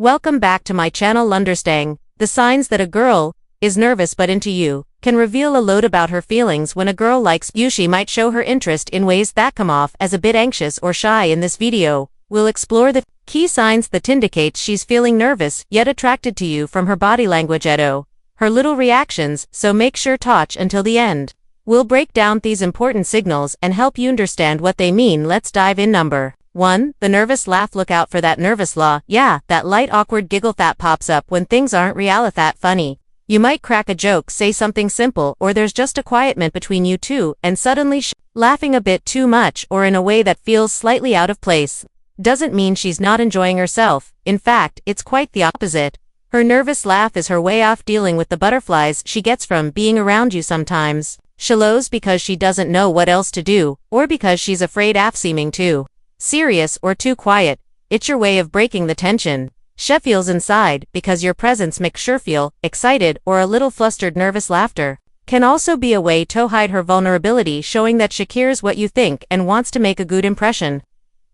Welcome back to my channel. Understanding the signs that a girl is nervous but into you can reveal a lot about her feelings. When a girl likes you, she might show her interest in ways that come off as a bit anxious or shy. In this video, we'll explore the key signs that indicate she's feeling nervous yet attracted to you, from her body language to her little reactions, so make sure to watch until the end. We'll break down these important signals and help you understand what they mean. Let's dive in. Number 1. The nervous laugh. Look out for that nervous laugh. Yeah, that light awkward giggle that pops up when things aren't real that funny. You might crack a joke, say something simple, or there's just a quiet moment between you two, and suddenly laughing a bit too much or in a way that feels slightly out of place. Doesn't mean she's not enjoying herself. In fact, it's quite the opposite. Her nervous laugh is her way of dealing with the butterflies she gets from being around you. Sometimes she laughs because she doesn't know what else to do, or because she's afraid of seeming too serious or too quiet. It's your way of breaking the tension she feels inside, because your presence makes her feel excited or a little flustered. Nervous laughter can also be a way to hide her vulnerability, showing that she cares what you think and wants to make a good impression.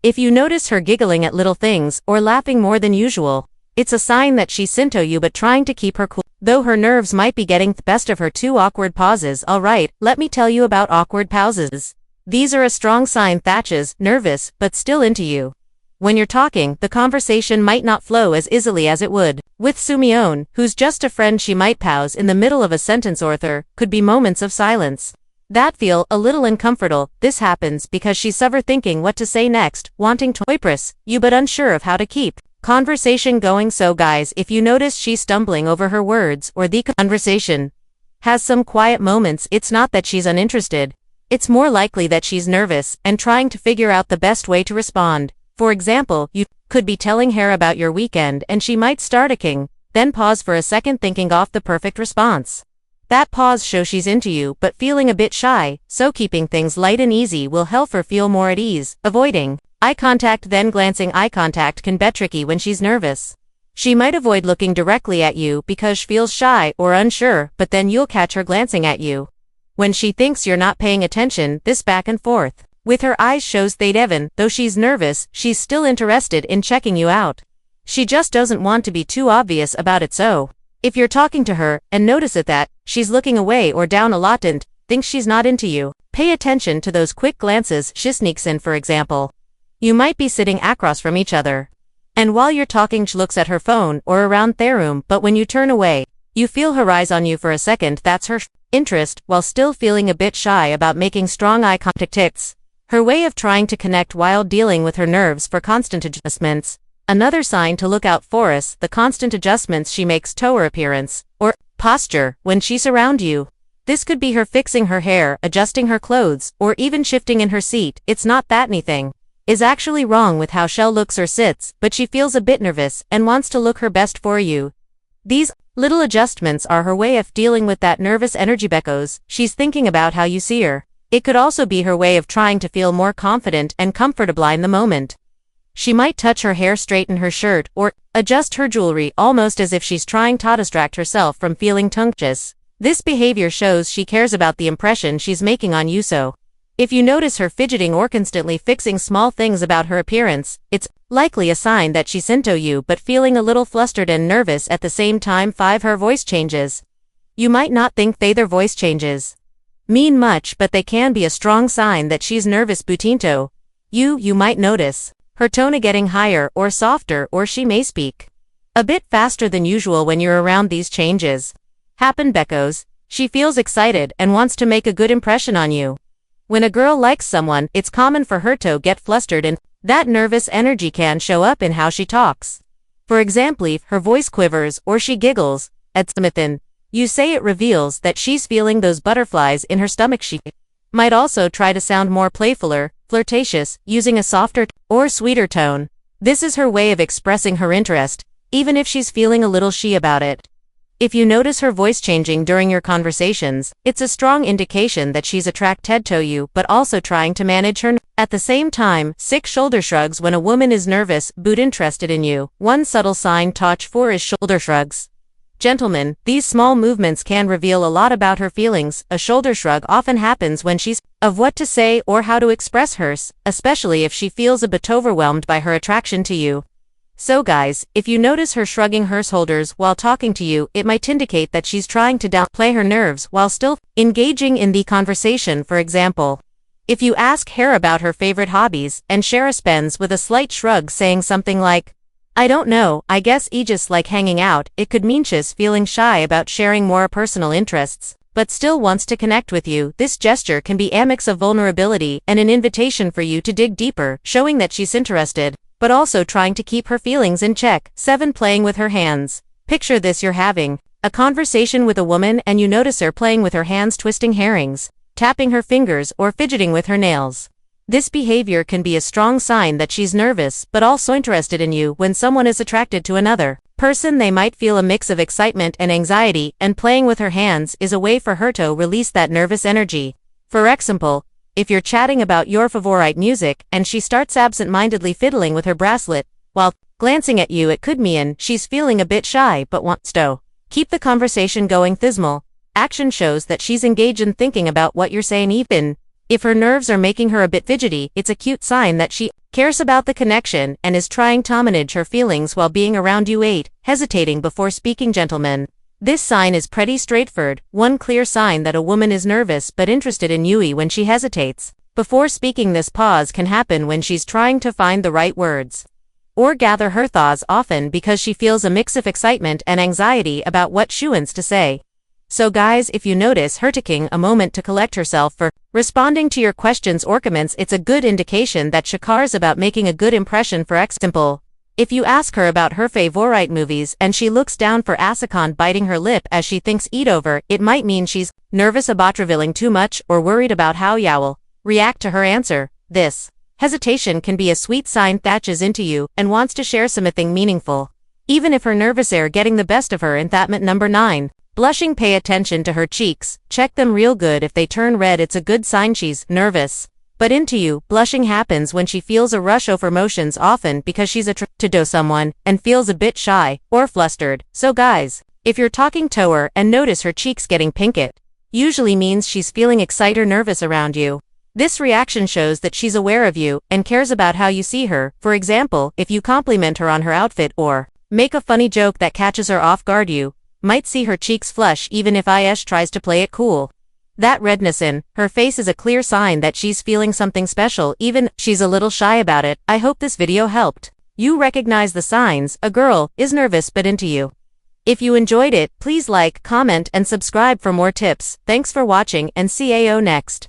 If you notice her giggling at little things or laughing more than usual, it's a sign that she's into you but trying to keep her cool, though her nerves might be getting the best of her. 2. Awkward pauses. Alright, let me tell you about awkward pauses. These are a strong sign that she's nervous but still into you. When you're talking, the conversation might not flow as easily as it would with someone who's just a friend. She might pause in the middle of a sentence, or there could be moments of silence that feel a little uncomfortable. This happens because she's overthinking what to say next, wanting to impress you but unsure of how to keep conversation going. So guys, if you notice she's stumbling over her words or the conversation has some quiet moments, it's not that she's uninterested. It's more likely that she's nervous and trying to figure out the best way to respond. For example, you could be telling her about your weekend and she might start talking, then pause for a second thinking of the perfect response. That pause shows she's into you but feeling a bit shy, so keeping things light and easy will help her feel more at ease. Avoiding eye contact. Then glancing eye contact can be tricky when she's nervous. She might avoid looking directly at you because she feels shy or unsure, but then you'll catch her glancing at you when she thinks you're not paying attention. This back and forth with her eyes shows that even though she's nervous, she's still interested in checking you out. She just doesn't want to be too obvious about it. So if you're talking to her and notice that she's looking away or down a lot and thinks she's not into you, pay attention to those quick glances she sneaks in. For example, you might be sitting across from each other, and while you're talking she looks at her phone or around their room, but when you turn away, you feel her eyes on you for a second. That's her interest, while still feeling a bit shy about making strong eye contact. It's her way of trying to connect while dealing with her nerves for constant adjustments. Another sign to look out for is the constant adjustments she makes to her appearance or posture when she's around you. This could be her fixing her hair, adjusting her clothes, or even shifting in her seat. It's not that anything is actually wrong with how she looks or sits, but she feels a bit nervous and wants to look her best for you. These little adjustments are her way of dealing with that nervous energy because she's thinking about how you see her. It could also be her way of trying to feel more confident and comfortable in the moment. She might touch her hair, straighten her shirt, or adjust her jewelry, almost as if she's trying to distract herself from feeling anxious. This behavior shows she cares about the impression she's making on you. So if you notice her fidgeting or constantly fixing small things about her appearance, it's likely a sign that she's into you but feeling a little flustered and nervous at the same time. 5. Her voice changes. You might not think their voice changes mean much, but they can be a strong sign that she's nervous but into you. You might notice her tone getting higher or softer, or she may speak a bit faster than usual. When you're around, these changes happen because she feels excited and wants to make a good impression on you. When a girl likes someone, it's common for her to get flustered, and that nervous energy can show up in how she talks. For example, if her voice quivers or she giggles at something you say, it reveals that she's feeling those butterflies in her stomach. She might also try to sound more playful or flirtatious, using a softer or sweeter tone. This is her way of expressing her interest, even if she's feeling a little shy about it. If you notice her voice changing during your conversations, it's a strong indication that she's attracted to you but also trying to manage her at the same time. 6. Shoulder shrugs. When a woman is nervous but interested in you, one subtle sign to watch for is shoulder shrugs. Gentlemen, these small movements can reveal a lot about her feelings. A shoulder shrug often happens when she's of what to say or how to express hers, especially if she feels a bit overwhelmed by her attraction to you. So guys, if you notice her shrugging her shoulders while talking to you, it might indicate that she's trying to downplay her nerves while still engaging in the conversation. For example, if you ask her about her favorite hobbies and she responds with a slight shrug saying something like, "I don't know, I guess I just like hanging out," it could mean she's feeling shy about sharing more personal interests, but still wants to connect with you. This gesture can be a mix of vulnerability and an invitation for you to dig deeper, showing that she's interested, but also trying to keep her feelings in check. 7. Playing with her hands. Picture this: you're having a conversation with a woman and you notice her playing with her hands, twisting herrings, tapping her fingers, or fidgeting with her nails. This behavior can be a strong sign that she's nervous but also interested in you. When someone is attracted to another person, they might feel a mix of excitement and anxiety, and playing with her hands is a way for her to release that nervous energy. For example, if you're chatting about your favorite music and she starts absent-mindedly fiddling with her bracelet while glancing at you, it could mean she's feeling a bit shy but wants to keep the conversation going. Thismal action shows that she's engaged in thinking about what you're saying. Even if her nerves are making her a bit fidgety, it's a cute sign that she cares about the connection and is trying to manage her feelings while being around you. 8. Hesitating before speaking. Gentlemen, this sign is pretty straightforward. One clear sign that a woman is nervous but interested in you when she hesitates before speaking. This pause can happen when she's trying to find the right words or gather her thoughts, often because she feels a mix of excitement and anxiety about what she wants to say. So guys, if you notice her taking a moment to collect herself for responding to your questions or comments, it's a good indication that she cares about making a good impression. For example, if you ask her about her favorite movies and she looks down for a second, biting her lip as she thinks it over, it might mean she's nervous about revealing too much or worried about how you will react to her answer. This hesitation can be a sweet sign that she's into you and wants to share something meaningful, even if her nervous air getting the best of her in that moment. Number 9. Blushing. Pay attention to her cheeks. Check them real good. If they turn red, it's a good sign she's nervous but into you. Blushing happens when she feels a rush of emotions, often because she's attracted to someone and feels a bit shy or flustered. So guys, if you're talking to her and notice her cheeks getting pink, it usually means she's feeling excited or nervous around you. This reaction shows that she's aware of you and cares about how you see her. For example, if you compliment her on her outfit or make a funny joke that catches her off guard, you might see her cheeks flush even if Ish tries to play it cool. That redness in her face is a clear sign that she's feeling something special, even if she's a little shy about it. I hope this video helped you recognize the signs a girl is nervous but into you. If you enjoyed it, please like, comment, and subscribe for more tips. Thanks for watching, and see you next.